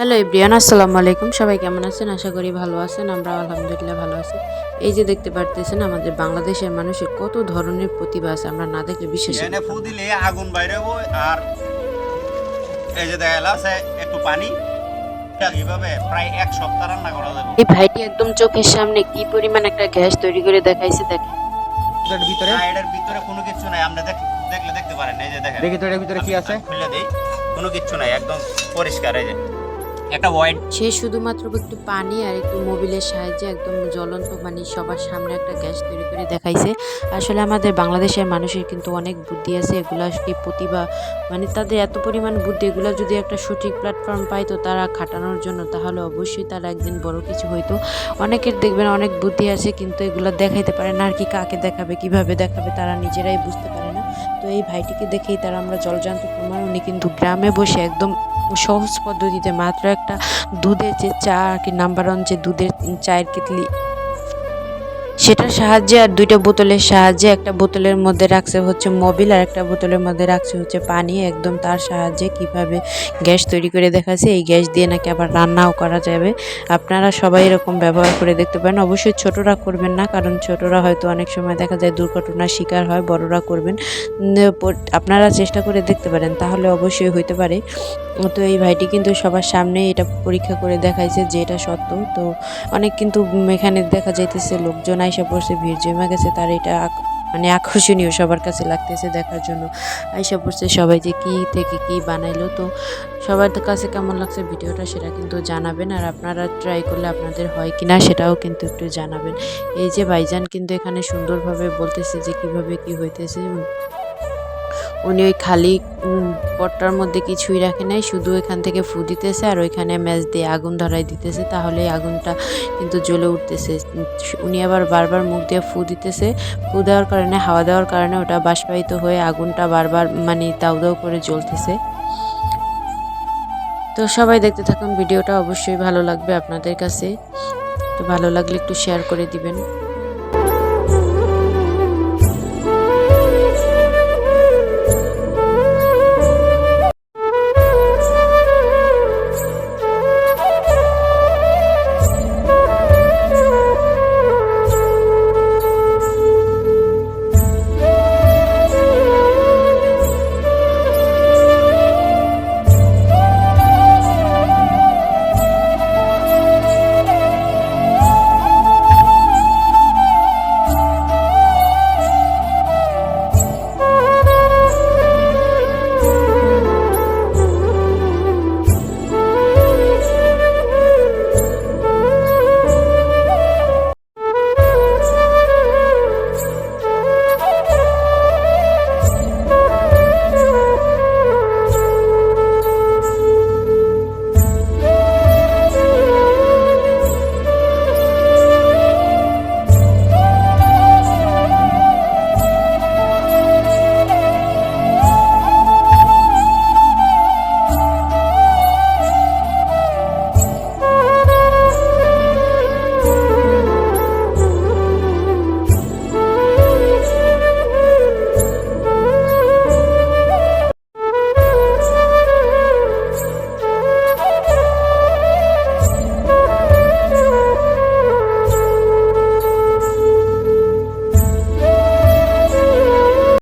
Hello everyone, আসসালামু আলাইকুম। সবাই কেমন আছেন? আশা করি ভালো আছেন। আমরা আলহামদুলিল্লাহ ভালো আছি। এই যে দেখতে পারতেছেন আমাদের বাংলাদেশের মানুষের কত ধরনের প্রতিভা আছে, আমরা না দেখলে বিশ্বাসই এনে ফু করতাম না। দিলে আগুন বাইরে হবো। আর এই যে দেখা গেল আছে একটু পানি, এইভাবে প্রায় এক সপ্তাহ রান্না করা যাবে। এই ভাইটি একদম চোখের সামনে কি পরিমাণ একটা গ্যাস তৈরি করে দেখাইছে দেখেন। এটার ভিতরে না, এটার ভিতরে কোনো কিছু নাই। আপনি দেখলে দেখতে পারেন। এই যে দেখেন, দেখি তো এটার ভিতরে কি আছে। খুলে দেই, কোনো কিছু নাই, একদম পরিষ্কার। এই যে একটা হোয়াইট সে শুধুমাত্র একটু পানি আর একটু মোবিলের সাহায্যে একদম জ্বলন্ত মানে সবার সামনে একটা গ্যাস তৈরি করে দেখাইছে। আসলে আমাদের বাংলাদেশের মানুষের কিন্তু অনেক বুদ্ধি আছে, এগুলো কি প্রতিভা, মানে তাদের এত পরিমাণ বুদ্ধি, এগুলো যদি একটা সঠিক প্ল্যাটফর্ম পাইতো তারা খাটানোর জন্য, তাহলে অবশ্যই তারা একদিন বড় কিছু হইতো। অনেকের দেখবেন অনেক বুদ্ধি আছে কিন্তু এগুলো দেখাইতে পারে না, আর কি কাকে দেখাবে কিভাবে দেখাবে তারা নিজেরাই বুঝতে পারে না। তো এই ভাইটিকে দেখেই তারা আমরা জলজান্ত প্রমাণ, উনি কিন্তু গ্রামে বসে একদম সহজ পদ্ধতিতে মাত্র একটা দুধের যে চা আর কি, নাম্বার ওয়ান যে দুধের চায়ের কেটলি, সেটার সাহায্যে আর দুইটা বোতলের সাহায্যে, একটা বোতলের মধ্যে রাখছে হচ্ছে মোবিল আর একটা বোতলের মধ্যে রাখছে হচ্ছে পানি, একদম তার সাহায্যে কিভাবে গ্যাস তৈরি করে দেখাচ্ছে। এই গ্যাস দিয়ে নাকি আবার রান্নাও করা যাবে। আপনারা সবাই এরকম ব্যবহার করে দেখতে পারেন। অবশ্যই ছোটরা করবেন না, কারণ ছোটরা হয়তো অনেক সময় দেখা যায় দুর্ঘটনার শিকার হয়। বড়রা করবেন, আপনারা চেষ্টা করে দেখতে পারেন, তাহলে অবশ্যই হইতে পারে। তো এই ভাইটি কিন্তু সবার সামনে এটা পরীক্ষা করে দেখাইছে যে এটা সত্য। তো অনেক কিন্তু এখানে দেখা যাইতেছে লোকজন আইসা পড়ছে, ভিড় জমে গেছে, তার এটা মানে আকর্ষণীয় সবার কাছে লাগতেছে দেখার জন্য আইসা পড়ছে সবাই যে কি থেকে কি বানাইলো। তো সবার কাছে কেমন লাগছে ভিডিওটা সেটা কিন্তু জানাবেন, আর আপনারা ট্রাই করলে আপনাদের হয় কিনা সেটাও কিন্তু একটু জানাবেন। এই যে ভাইজান কিন্তু এখানে সুন্দরভাবে বলতেছে যে কিভাবে কি হইতেছে। উনি ওই খালি পটটার মধ্যে কিছুই রাখে নাই, শুধু এখান থেকে ফু দিতেছে আর ওইখানে ম্যাচ দিয়ে আগুন ধরাই দিতেছে, তাহলে আগুনটা কিন্তু জ্বলে উঠতেছে। উনি আবার বারবার মুখ দিয়ে ফু দিতেছে, ফু দেওয়ার কারণে, হাওয়া দেওয়ার কারণে ওটা বাষ্পায়িত হয়ে আগুনটা বারবার মানে দাউ দাউ করে জ্বলতেছে। তো সবাই দেখতে থাকুন ভিডিওটা, অবশ্যই ভালো লাগবে আপনাদের কাছে। তো ভালো লাগলে একটু শেয়ার করে দিবেন।